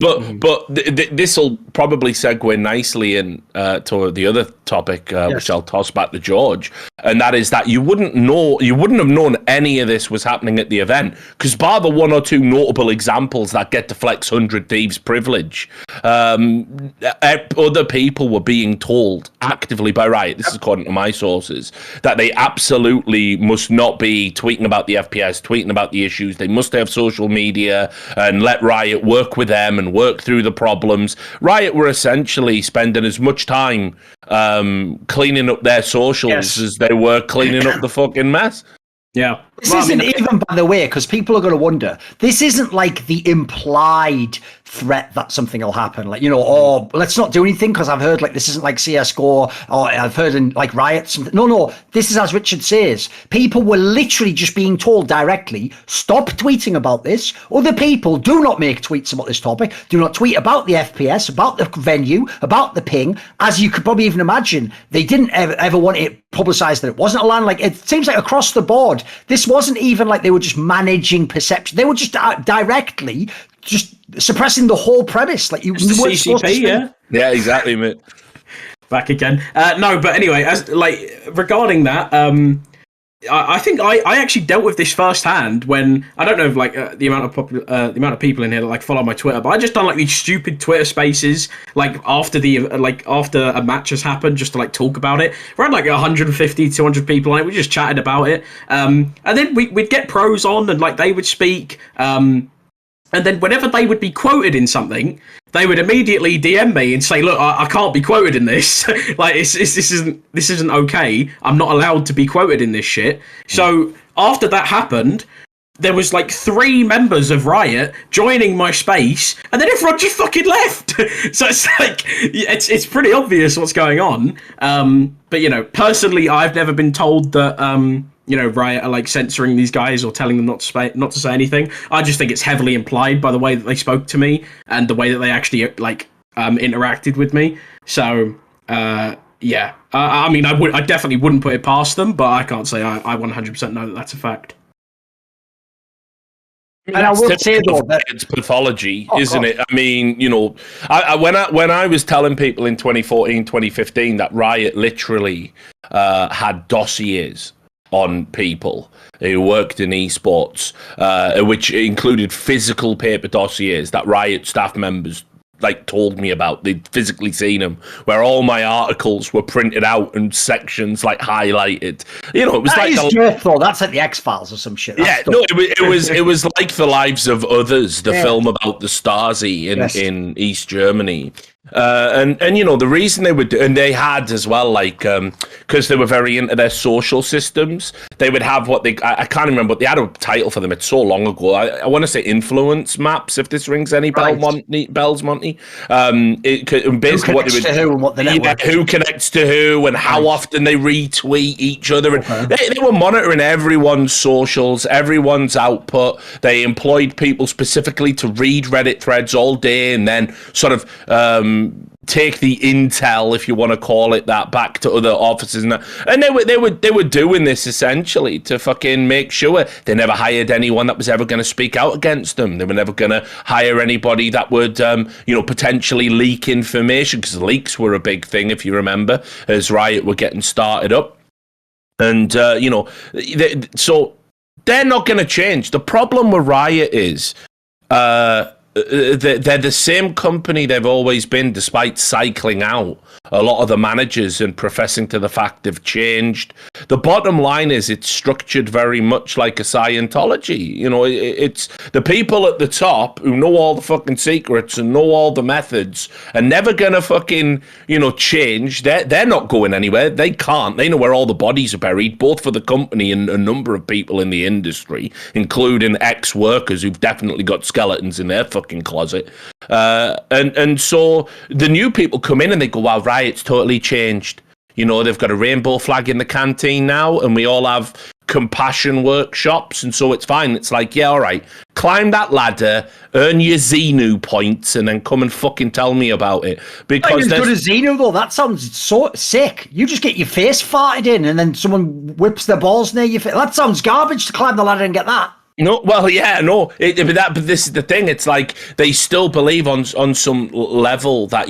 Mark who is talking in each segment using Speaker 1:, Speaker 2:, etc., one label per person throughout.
Speaker 1: This will probably segue nicely in to the other topic, which I'll toss back to George, and that is that you wouldn't have known any of this was happening at the event, because bar the one or two notable examples that get to flex 100 Thieves privilege, other people were being told actively by Riot, this is according to my sources, that they absolutely must not be tweeting about the FPS, tweeting about the issues. They must have social media and let Riot work with them and work through the problems. Riot were essentially spending as much time cleaning up their socials as they were cleaning up the fucking mess.
Speaker 2: Yeah.
Speaker 3: This isn't even, by the way, because people are going to wonder, this isn't like the implied threat that something will happen. Like, you know, oh, let's not do anything because I've heard like this isn't like CSGO, or I've heard in like Riot something. No, this is as Richard says. People were literally just being told directly, stop tweeting about this. Other people, do not make tweets about this topic. Do not tweet about the FPS, about the venue, about the ping. As you could probably even imagine, they didn't ever want it publicized that it wasn't a LAN. Like, it seems like across the board, this wasn't even like they were just managing perception. They were just directly just suppressing the whole premise. Like, you weren't supposed to
Speaker 1: yeah, exactly, mate.
Speaker 2: Back again. No, but anyway, as like regarding that, I think I actually dealt with this firsthand when, I don't know if like the amount of people in here that like follow my Twitter, but I just done like these stupid Twitter spaces like after a match has happened, just to like talk about it. We had like 150, 200 people on it. We just chatted about it, and then we'd get pros on and like they would speak. And then whenever they would be quoted in something, they would immediately DM me and say, "Look, I can't be quoted in this. Like, this isn't okay. I'm not allowed to be quoted in this shit." So after that happened, there was like 3 members of Riot joining my space, and then everyone just fucking left. So it's like it's pretty obvious what's going on. But you know, personally, I've never been told that you know, Riot are like censoring these guys or telling them not to say anything. I just think it's heavily implied by the way that they spoke to me and the way that they actually like interacted with me. So yeah, I mean, I definitely wouldn't put it past them, but I can't say I 100% know that that's a fact.
Speaker 3: And I will say though that
Speaker 1: it's pathology, isn't it? I mean, you know, when I was telling people in 2014, 2015 that Riot literally had dossiers on people who worked in esports, which included physical paper dossiers that Riot staff members like told me about. They'd physically seen them, where all my articles were printed out and sections like highlighted. You know, it was
Speaker 3: that
Speaker 1: like
Speaker 3: is joke, though. That's like the X-Files or some shit.
Speaker 1: That's it was like The Lives of Others, the film about the Stasi in East Germany. And you know, the reason they would, and they had as well, like, because they were very into their social systems, they would have what I can't remember, but they had a title for them. It's so long ago. I want to say influence maps, if this rings any bells, Monty. Basically what they would, who and what the network who connects to who and how often they retweet each other. And they were monitoring everyone's socials, everyone's output. They employed people specifically to read Reddit threads all day and then sort of take the intel, if you want to call it that, back to other offices and that. And they were doing this essentially to fucking make sure they never hired anyone that was ever going to speak out against them. They were never going to hire anybody that would potentially leak information, because leaks were a big thing, if you remember, as Riot were getting started up. And so they're not going to change. The problem with Riot is they're the same company they've always been, despite cycling out a lot of the managers and professing to the fact they've changed. The bottom line is it's structured very much like a Scientology. You know, it's the people at the top who know all the fucking secrets and know all the methods are never gonna fucking, change. They're not going anywhere. They can't. They know where all the bodies are buried, both for the company and a number of people in the industry, including ex-workers who've definitely got skeletons in their fucking closet. And so the new people come in and they go, wow, Riot's totally changed. You know, they've got a rainbow flag in the canteen now, and we all have compassion workshops, and so it's fine. It's like, yeah, all right, climb that ladder, earn your Xenu points, and then come and fucking tell me about it. Because
Speaker 3: as good as Xenu, though. That sounds so sick. You just get your face farted in, and then someone whips their balls near your face. That sounds garbage to climb the ladder and get that.
Speaker 1: No, well, yeah, no. But this is the thing. It's like they still believe on some level that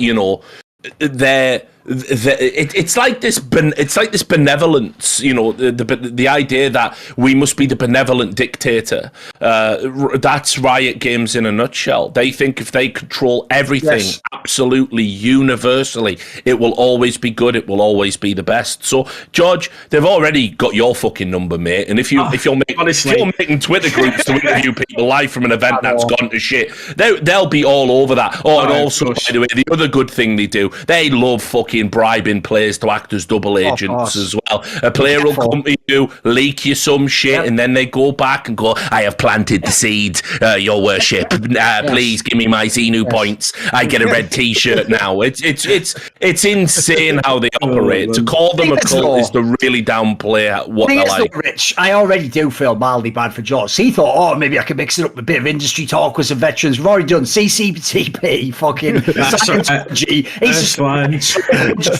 Speaker 1: they're. It's like this benevolence, the idea that we must be the benevolent dictator. That's Riot Games in a nutshell. They think if they control everything absolutely universally, it will always be good. It will always be the best. So, George, they've already got your fucking number, mate. And if you're making Twitter groups to interview people live from an event that's gone to shit, they'll be all over that. Oh, and also, by the way, the other good thing they do, they love fucking bribing players to act as double agents as well. A player will come to you, leak you some shit, and then they go back and go, I have planted the seed, your worship. Please give me my Xenu points. I get a red t-shirt now. It's insane how they operate. To call them a cult is to really downplay what they're like.
Speaker 3: Rich, I already do feel mildly bad for George. He thought, maybe I could mix it up with a bit of industry talk with some veterans. We've already done CCTP, fucking Scientology. He's just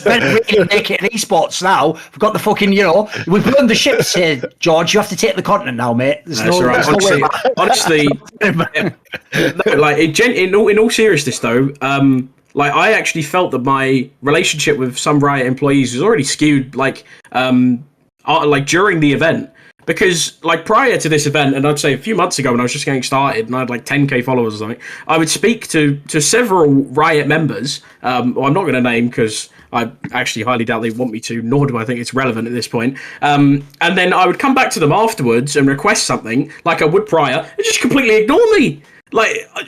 Speaker 3: really make it in esports now. We've got the fucking, we've burned the ships here, George. You have to take the continent now, mate. There's no way.
Speaker 2: Honestly, in all seriousness, though, I actually felt that my relationship with some Riot employees was already skewed, during the event. Because, prior to this event, and I'd say a few months ago when I was just getting started and I had 10k followers or something, I would speak to several Riot members, I'm not going to name because I actually highly doubt they want me to, nor do I think it's relevant at this point. And then I would come back to them afterwards and request something, like I would prior, and just completely ignore me.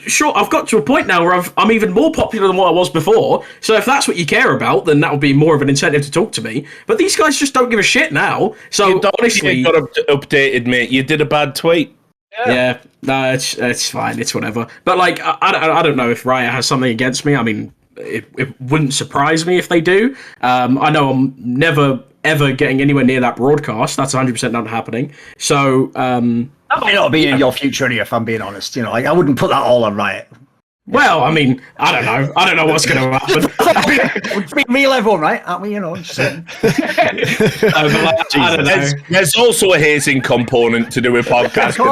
Speaker 2: Sure, I've got to a point now where I'm even more popular than what I was before. So if that's what you care about, then that would be more of an incentive to talk to me. But these guys just don't give a shit now. So honestly,
Speaker 1: you got updated, mate. You did a bad tweet.
Speaker 2: Yeah, no, it's fine. It's whatever. But I don't know if Riot has something against me. I mean, it wouldn't surprise me if they do. I know I'm never ever getting anywhere near that broadcast. That's 100% not happening. So.
Speaker 3: That might not be in your future anyway, if I'm being honest. I wouldn't put that all on Riot.
Speaker 2: Well, I mean, I don't know. I don't know what's going to happen.
Speaker 3: We're real everyone, right? Aren't we? Just saying.
Speaker 2: I don't know.
Speaker 1: There's also a hazing component to do with podcasting.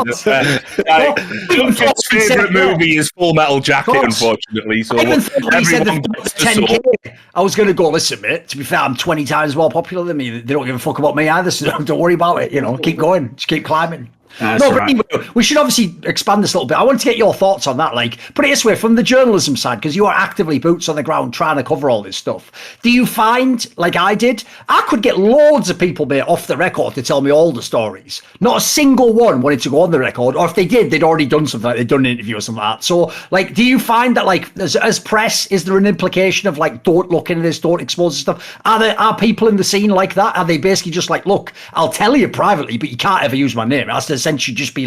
Speaker 1: John's favourite movie is Full Metal Jacket, unfortunately. So everyone gets to 10K.
Speaker 3: I was going to go, listen, mate, to be fair, I'm 20 times more popular than me. They don't give a fuck about me either, so don't worry about it. Keep going. Just keep climbing. But anyway, we should obviously expand this a little bit. I want to get your thoughts on that. Put it this way, from the journalism side, because you are actively boots on the ground trying to cover all this stuff. Do you find, like I did, I could get loads of people, mate, off the record to tell me all the stories. Not a single one wanted to go on the record, or if they did, they'd already done something, they'd done an interview or something like that. So, do you find that, as press, is there an implication of, don't look into this, don't expose this stuff? Are people in the scene like that? Are they basically just look, I'll tell you privately, but you can't ever use my name? It has to essentially just be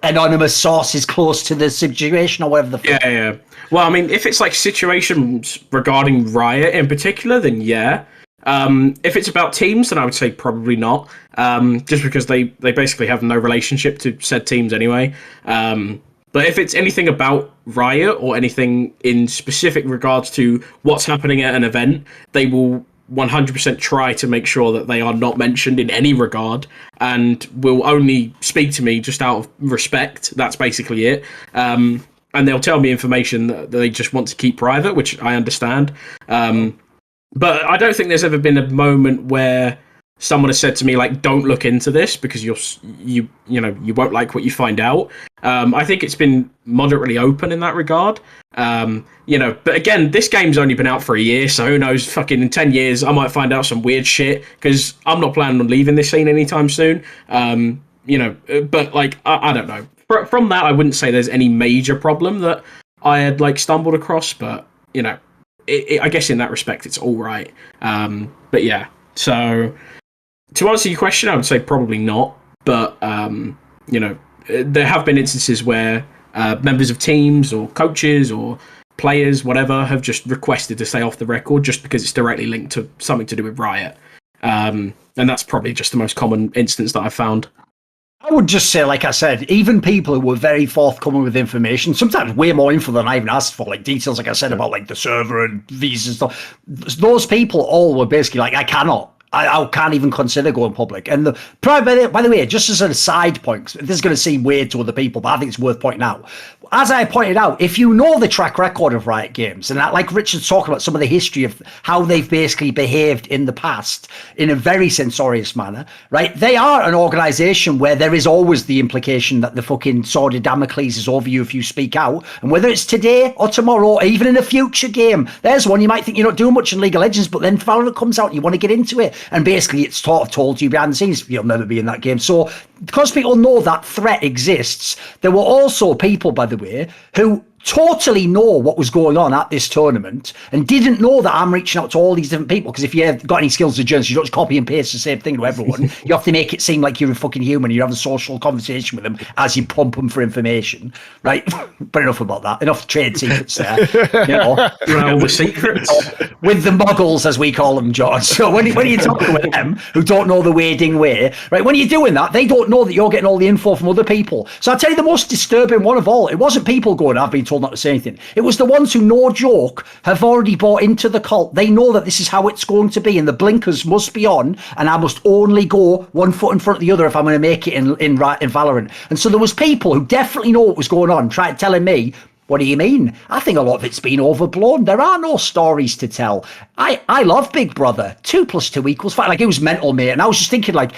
Speaker 3: anonymous sources close to the situation or whatever the fuck.
Speaker 2: Yeah. Well, I mean, if it's situations regarding Riot in particular, then yeah. If it's about teams, then I would say probably not. Just because they basically have no relationship to said teams anyway. But if it's anything about Riot or anything in specific regards to what's happening at an event, they will 100% try to make sure that they are not mentioned in any regard and will only speak to me just out of respect. That's basically it. And they'll tell me information that they just want to keep private, which I understand. But I don't think there's ever been a moment where someone has said to me, don't look into this because you won't like what you find out. I think it's been moderately open in that regard. But again, this game's only been out for a year, so who knows, fucking in 10 years, I might find out some weird shit because I'm not planning on leaving this scene anytime soon. But I don't know. From that, I wouldn't say there's any major problem that I had stumbled across, but I guess in that respect, it's all right. But yeah, so to answer your question, I would say probably not. But there have been instances where members of teams or coaches or players, whatever, have just requested to stay off the record just because it's directly linked to something to do with Riot. And that's probably just the most common instance that I've found.
Speaker 3: I would just say, like I said, even people who were very forthcoming with information, sometimes way more info than I even asked for, details, like I said, about the server and visas and stuff. Those people all were basically I cannot. I can't even consider going public. And by the way, just as a side point, this is going to seem weird to other people, but I think it's worth pointing out. As I pointed out, if you know the track record of Riot Games, and like Richard's talking about some of the history of how they've basically behaved in the past in a very censorious manner, right? They are an organization where there is always the implication that the fucking sword of Damocles is over you if you speak out. And whether it's today or tomorrow, or even in a future game, there's one you might think you're not doing much in League of Legends, but then Valorant comes out and you want to get into it. And basically it's told you behind the scenes, you'll never be in that game. So because people know that threat exists, there were also people, by the way, who totally know what was going on at this tournament and didn't know that I'm reaching out to all these different people, because if you've got any skills as a journalist, you don't just copy and paste the same thing to everyone. You have to make it seem like you're a fucking human. You have a social conversation with them as you pump them for information, right? But enough about that. Enough trade secrets there. You know,
Speaker 2: the secrets
Speaker 3: with the muggles, as we call them, George. So when you're talking with them who don't know the wading way, right? When you're doing that, they don't know that you're getting all the info from other people. So I'll tell you the most disturbing one of all. It wasn't people going, I've been told not to say anything. It was the ones who, no joke, have already bought into the cult. They know that this is how it's going to be, and the blinkers must be on, and I must only go one foot in front of the other if I'm going to make it in Valorant. And so there was people who definitely know what was going on, telling me, what do you mean? I think a lot of it's been overblown. There are no stories to tell. I love Big Brother. 2 + 2 = 5. Like, it was mental, mate. And I was just thinking, like,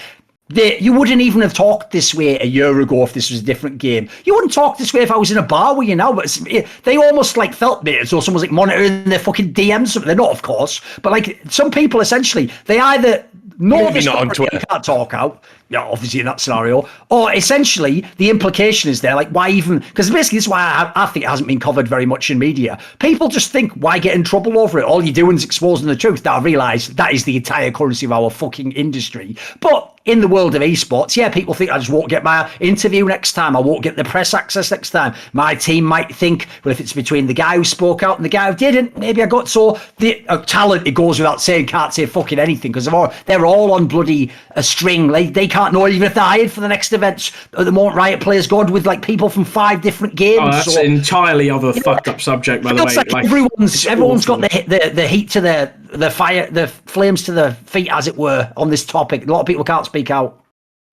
Speaker 3: you wouldn't even have talked this way a year ago if this was a different game. You wouldn't talk this way if I was in a bar with you now. But they almost like felt me as though someone's like monitoring their fucking DMs. They're not, of course. But like some people, essentially, they either know this and can't talk out. Yeah, obviously in that scenario, or essentially the implication is there, like, why even, because basically this is why I think it hasn't been covered very much in media. People just think, why get in trouble over it? All you're doing is exposing the truth. That I realise that is the entire currency of our fucking industry. But in the world of esports, yeah, people think I just won't get my interview next time. I won't get the press access next time. My team might think, well, if it's between the guy who spoke out and the guy who didn't, maybe I got so the talent, it goes without saying, can't say fucking anything, because they're all on bloody a string. They can't know even if they're hired for the next events. At the moment, Riot players God with like people from 5 different games.
Speaker 2: Oh, that's entirely other fucked up subject, by the way.
Speaker 3: Like everyone's got the heat to the fire, the flames to the feet, as it were, on this topic. A lot of people can't speak out.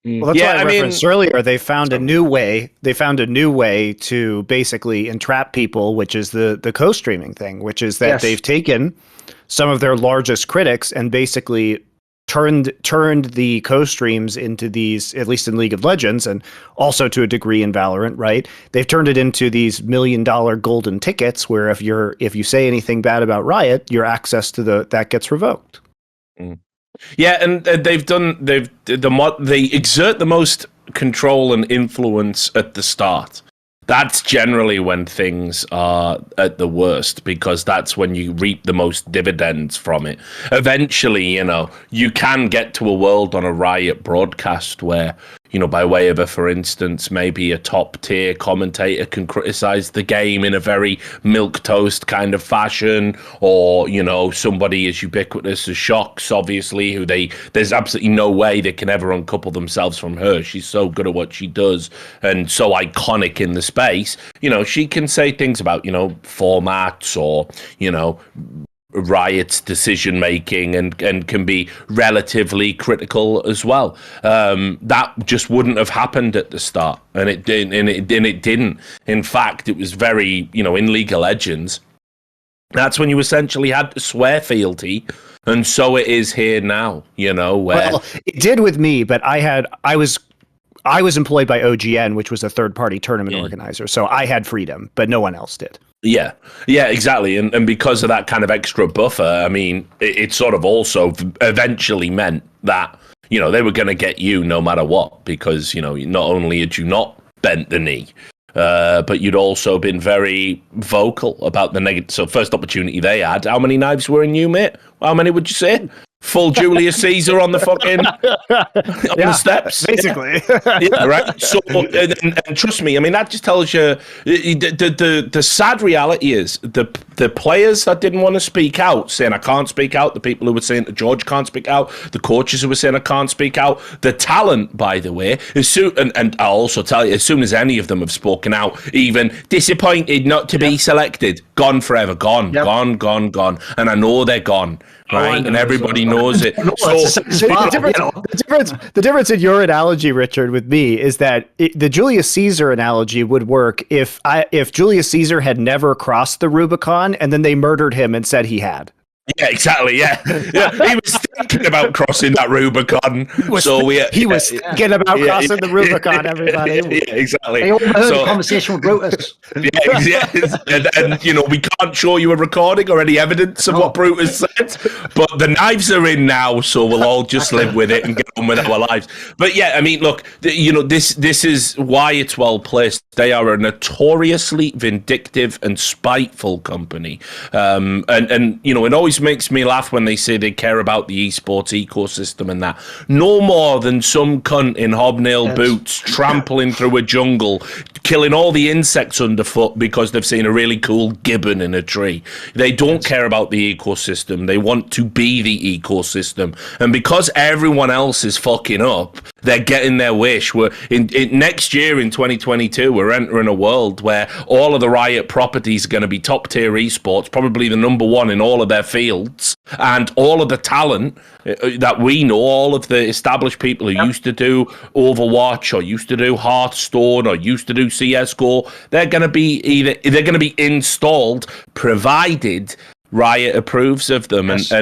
Speaker 4: Well, that's why I referenced earlier. They found a new way. They found a new way to basically entrap people, which is the co-streaming thing, which is that they've taken some of their largest critics and basically turned the co-streams into these, at least in League of Legends and also to a degree in Valorant, right? They've turned it into these $1 million golden tickets where if you say anything bad about Riot, your access to that gets revoked.
Speaker 1: Yeah, and they exert the most control and influence at the start. That's generally when things are at the worst, because that's when you reap the most dividends from it. Eventually, you can get to a world on a Riot broadcast where, by way of for instance, maybe a top tier commentator can criticize the game in a very milquetoast kind of fashion, or, somebody as ubiquitous as Shox, obviously, who there's absolutely no way they can ever uncouple themselves from her. She's so good at what she does and so iconic in the space. She can say things about, formats or, Riot's decision making and can be relatively critical as well. That just wouldn't have happened at the start, and it didn't. In fact, it was very, in League of Legends, that's when you essentially had to swear fealty, and so it is here now. Well,
Speaker 4: it did with me, but I was employed by OGN, which was a third-party tournament organizer, so I had freedom, but no one else did.
Speaker 1: Yeah, exactly. And because of that kind of extra buffer, I mean, it sort of also eventually meant that, they were going to get you no matter what, because, not only had you not bent the knee, but you'd also been very vocal about the negative. So first opportunity they had, how many knives were in you, mate? How many would you say? Full Julius Caesar on the fucking on the steps,
Speaker 4: basically.
Speaker 1: Yeah, right. So, and trust me, I mean, that just tells you the sad reality is the players that didn't want to speak out, saying I can't speak out. The people who were saying George can't speak out. The coaches who were saying I can't speak out. The talent, by the way, and I'll also tell you, as soon as any of them have spoken out, even disappointed not to be selected. gone forever, gone. And I know they're gone, right? And everybody knows it.
Speaker 4: The difference in your analogy, Richard, with me is that the Julius Caesar analogy would work if Julius Caesar had never crossed the Rubicon and then they murdered him and said he had.
Speaker 1: Yeah, exactly. Yeah. He was thinking about crossing that Rubicon. He was
Speaker 4: thinking about crossing the Rubicon. Everybody.
Speaker 1: Yeah, exactly.
Speaker 3: They overheard a conversation with Brutus.
Speaker 1: And we can't show you a recording or any evidence of what Brutus said. But the knives are in now, so we'll all just live with it and get on with our lives. But yeah, I mean, look, this is why it's well placed. They are a notoriously vindictive and spiteful company, and it always makes me laugh when they say they care about the esports ecosystem and that. No more than some cunt in hobnail boots trampling through a jungle, killing all the insects underfoot because they've seen a really cool gibbon in a tree. They don't care about the ecosystem. They want to be the ecosystem. And because everyone else is fucking up, they're getting their wish. We're in next year in 2022, we're entering a world where all of the Riot properties are going to be top tier esports, probably the number one in all of their fields, and all of the talent that we know, all of the established people who used to do Overwatch or used to do Hearthstone or used to do CSGO, they're going to be installed, provided Riot approves of them. Yes.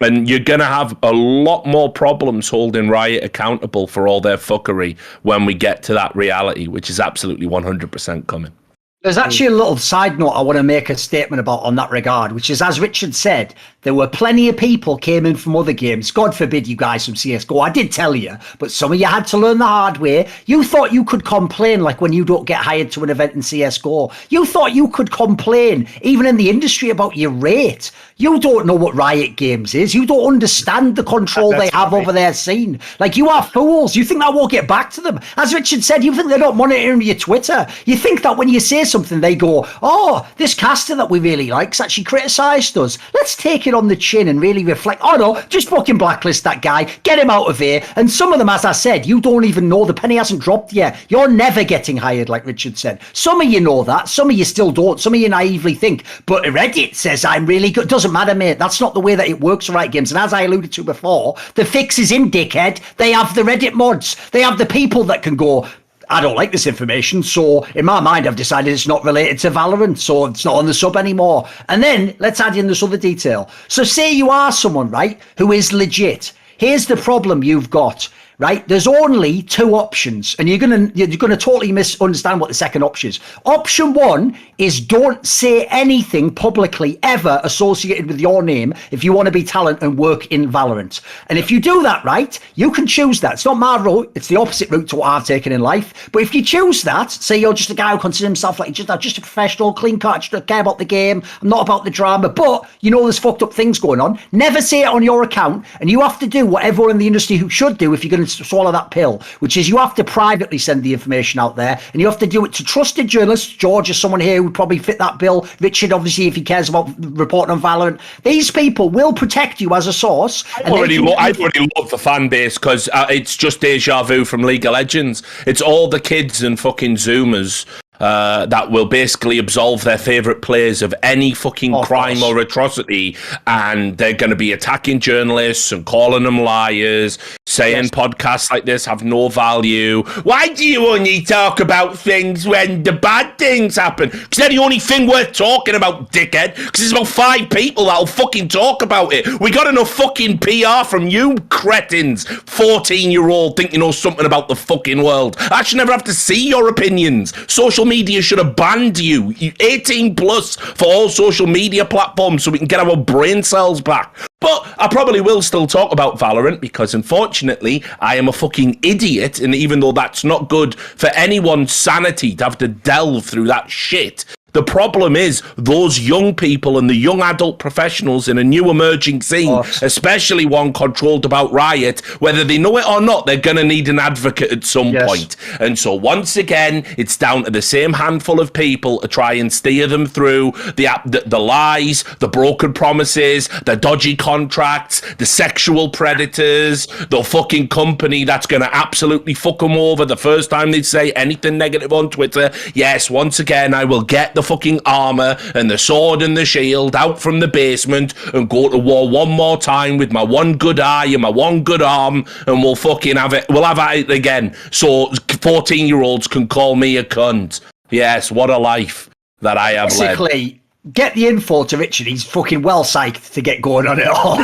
Speaker 1: And you're going to have a lot more problems holding Riot accountable for all their fuckery when we get to that reality, which is absolutely 100% coming.
Speaker 3: There's actually a little side note I want to make a statement about on that regard, which is, as Richard said, there were plenty of people came in from other games. God forbid you guys from CSGO. I did tell you, but some of you had to learn the hard way. You thought you could complain like when you don't get hired to an event in CSGO. You thought you could complain even in the industry about your rate. You don't know what Riot Games is. You don't understand the control they have over their scene. Like, you are fools. You think that won't get back to them. As Richard said, you think they're not monitoring your Twitter. You think that when you say something, they go, oh, this caster that we really like's actually criticised us. Let's take it on the chin and really reflect. Oh, no, just fucking blacklist that guy. Get him out of here. And some of them, as I said, you don't even know. The penny hasn't dropped yet. You're never getting hired, like Richard said. Some of you know that. Some of you still don't. Some of you naively think. But Reddit says I'm really good. Doesn't matter, mate. That's not the way that it works for Riot Games. And as I alluded to before, the fix is in, dickhead. They have the Reddit mods. They have the people that can go, I don't like this information, so in my mind I've decided it's not related to Valorant, so it's not on the sub anymore. And then let's add in this other detail. So say you are someone, right, who is legit. Here's the problem you've got. Right, there's only two options, and you're gonna totally misunderstand what the second option is. Option one is don't say anything publicly ever associated with your name if you want to be talent and work in Valorant. And if you do that, right, you can choose that. It's not my route; it's the opposite route to what I've taken in life. But if you choose that, say you're just a guy who considers himself like just a professional, clean cut, just don't care about the game, I'm not about the drama, but you know there's fucked up things going on. Never say it on your account, and you have to do what everyone in the industry who should do if you're going to swallow that pill, which is you have to privately send the information out there, and you have to do it to trusted journalists. George is someone here who would probably fit that bill. Richard, obviously, if he cares about reporting on Valorant. These people will protect you as a source.
Speaker 1: I already love the fan base because it's just deja vu from League of Legends. It's all the kids and fucking Zoomers that will basically absolve their favourite players of any fucking crime or atrocity, and they're going to be attacking journalists and calling them liars, saying podcasts like this have no value. Why do you only talk about things when the bad things happen? Because they're the only thing worth talking about, dickhead. Because there's about 5 people that'll fucking talk about it. We got enough fucking PR from you cretins, 14-year-old think you know something about the fucking world. I should never have to see your opinions. Social media should have banned you 18 plus for all social media platforms so we can get our brain cells back. But I probably will still talk about Valorant because, unfortunately, I am a fucking idiot, and even though that's not good for anyone's sanity to have to delve through that shit, the problem is those young people and the young adult professionals in a new emerging scene, especially one controlled about Riot, whether they know it or not, they're going to need an advocate at some point. And so once again, it's down to the same handful of people to try and steer them through the lies, the broken promises, the dodgy contracts, the sexual predators, the fucking company that's going to absolutely fuck them over the first time they say anything negative on Twitter. Yes, once again, I will get the fucking armor and the sword and the shield out from the basement and go to war one more time with my one good eye and my one good arm, and we'll fucking have it. We'll have it again. So 14-year-olds can call me a cunt. Yes, what a life that I have led.
Speaker 3: Basically, get the info to Richard. He's fucking well psyched to get going on it all.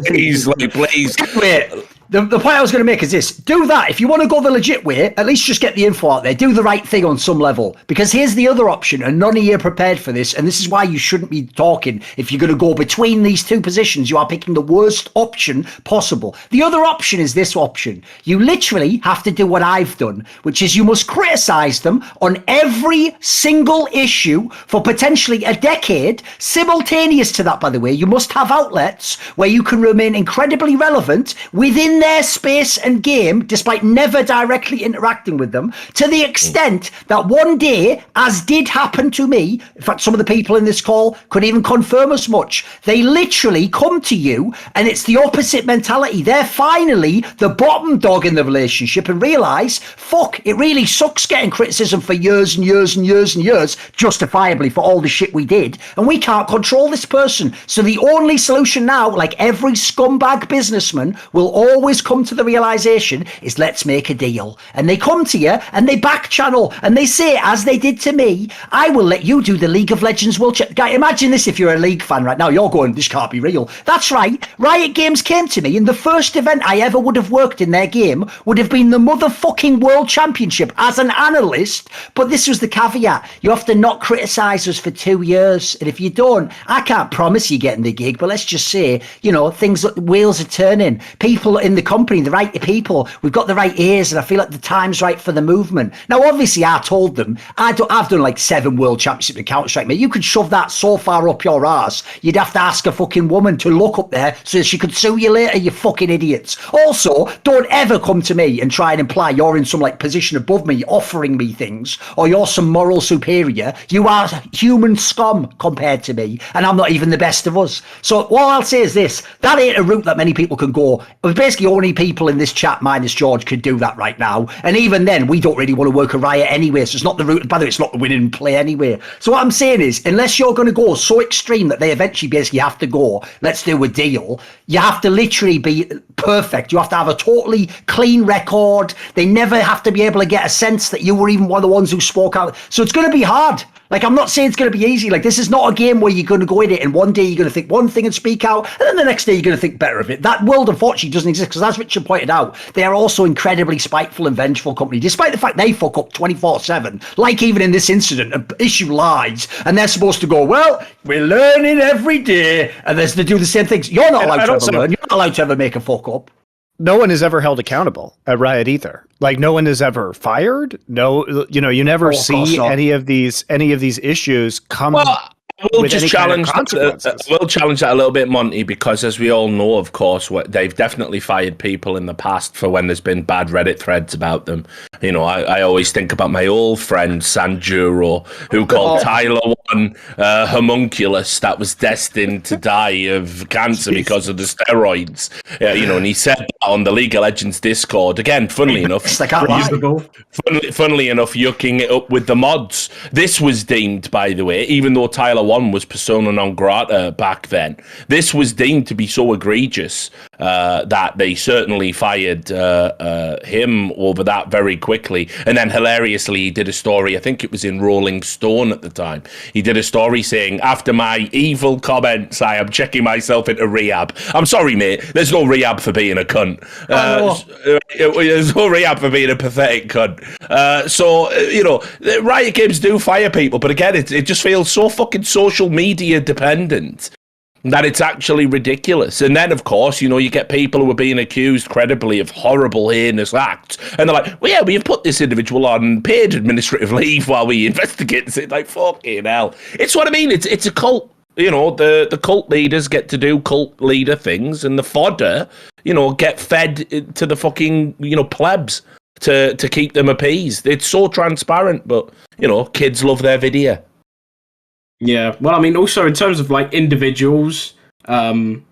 Speaker 1: Please.
Speaker 3: Wait. The point I was going to make is this. Do that. If you want to go the legit way, at least just get the info out there. Do the right thing on some level. Because here's the other option, and none of you are prepared for this, and this is why you shouldn't be talking. If you're going to go between these two positions, you are picking the worst option possible. The other option is this option. You literally have to do what I've done, which is you must criticize them on every single issue for potentially a decade. Simultaneous to that, by the way, you must have outlets where you can remain incredibly relevant within their space and game, despite never directly interacting with them, to the extent that one day, as did happen to me, in fact, some of the people in this call could even confirm as much, they literally come to you and it's the opposite mentality. They're finally the bottom dog in the relationship and realise, fuck, it really sucks getting criticism for years and years and years and years, justifiably for all the shit we did, and we can't control this person. So the only solution now, like every scumbag businessman will always come to the realization, is let's make a deal. And they come to you and they back channel and they say, as they did to me, I will let you do the League of Legends World Cup. Guy, imagine this. If you're a League fan right now, you're going, this can't be real. That's right. Riot Games came to me and the first event I ever would have worked in their game would have been the motherfucking World Championship as an analyst. But this was the caveat. You have to not criticize us for 2 years. And if you don't, I can't promise you getting the gig, but let's just say, you know, wheels are turning. People in the company, the right people, we've got the right ears, and I feel like the time's right for the movement. Now, obviously, I told them, I've done like 7 world championships in Counter-Strike, mate. You could shove that so far up your ass, you'd have to ask a fucking woman to look up there so she could sue you later, you fucking idiots. Also, don't ever come to me and try and imply you're in some like position above me, offering me things, or you're some moral superior. You are human scum compared to me, and I'm not even the best of us. So all I'll say is this, that ain't a route that many people can go. Basically, only people in this chat minus George could do that right now, and even then we don't really want to work a Riot anyway, so it's not the route. By the way, it's not the winning play anyway. So what I'm saying is, unless you're going to go so extreme that they eventually basically have to go, let's do a deal, you have to literally be perfect. You have to have a totally clean record. They never have to be able to get a sense that you were even one of the ones who spoke out. So it's going to be hard. Like, I'm not saying it's going to be easy. Like, this is not a game where you're going to go in it and one day you're going to think one thing and speak out, and then the next day you're going to think better of it. That world, unfortunately, doesn't exist, because as Richard pointed out, they are also incredibly spiteful and vengeful company, despite the fact they fuck up 24/7. Like, even in this incident, an issue lies, and they're supposed to go, well, we're learning every day, and they do the same things. You're not allowed to ever learn. You're not allowed to ever make a fuck up.
Speaker 4: No one is ever held accountable at Riot either. Like, no one is ever fired. No, you know, you never see any of these issues come. Well,
Speaker 1: we'll just challenge we'll challenge that a little bit, Monty, because as we all know, of course, they've definitely fired people in the past for when there's been bad Reddit threads about them. You know, I always think about my old friend Sanjuro, who called Tyler one homunculus that was destined to die of cancer because of the steroids. You know, and he said that on the League of Legends Discord. Again, funnily enough, funnily enough, yucking it up with the mods. This was deemed, by the way, even though Tyler 1 was persona non grata back then, this was deemed to be so egregious that they certainly fired him over that very quickly. And then hilariously, he did a story, I think it was in Rolling Stone at the time, he did a story saying, after my evil comments, I am checking myself into rehab. I'm sorry, mate, there's no rehab for being a cunt. There's no rehab for being a pathetic cunt. So, you know, Riot Games do fire people, but again, it just feels so fucking social media dependent that it's actually ridiculous. And then, of course, you know, you get people who are being accused credibly of horrible, heinous acts, and they're like, well, yeah, we've put this individual on paid administrative leave while we investigate it. Like, fucking hell. It's what I mean. It's a cult. You know, the cult leaders get to do cult leader things, and the fodder, you know, get fed to the fucking, you know, plebs to keep them appeased. It's so transparent, but, you know, kids love their video.
Speaker 2: Yeah, well, I mean, also in terms of like individuals, that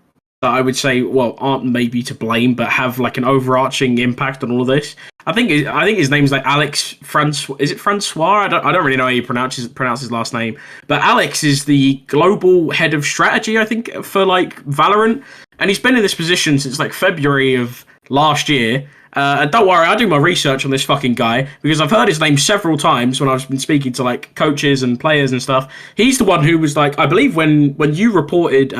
Speaker 2: I would say, well, aren't maybe to blame, but have like an overarching impact on all of this. I think his name's like Alex Francois. Is it Francois? I don't really know how you pronounce his last name. But Alex is the global head of strategy, I think, for like Valorant, and he's been in this position since like February of last year. And don't worry, I do my research on this fucking guy because I've heard his name several times when I've been speaking to like coaches and players and stuff. He's the one who was like, I believe when you reported,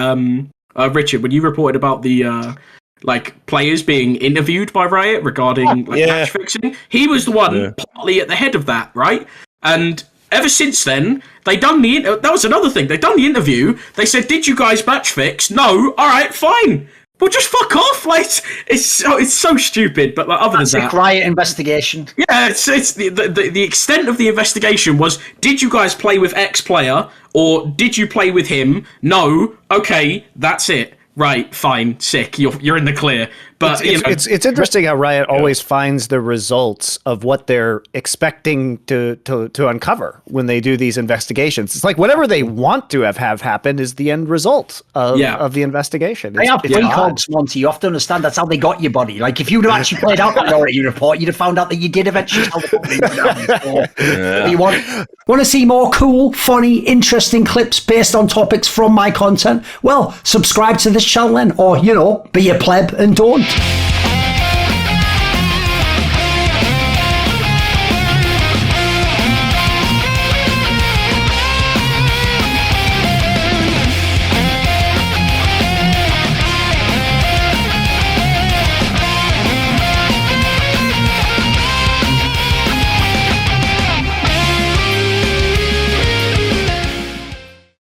Speaker 2: Richard, when you reported about the like players being interviewed by Riot regarding like match fixing, he was the one partly at the head of that, right? And ever since then, that was another thing. They done the interview. They said, "Did you guys match fix?" No. All right, fine. Well, just fuck off! Like it's so stupid. But like, other than that,
Speaker 3: Riot investigation.
Speaker 2: Yeah, it's the extent of the investigation was: did you guys play with X player or did you play with him? No. Okay, that's it. Right, fine, sick. You're in the clear. But
Speaker 4: it's interesting how Riot always finds the results of what they're expecting to uncover when they do these investigations. It's like whatever they want to have happened is the end result of the investigation.
Speaker 3: They have precogs, Monty. You have to understand that's how they got your body. Like if you'd have actually played out that Minority Report, you'd have found out that you did eventually tell the company. You want to see more cool, funny, interesting clips based on topics from my content? Well, subscribe to this channel then, or be a pleb and don't.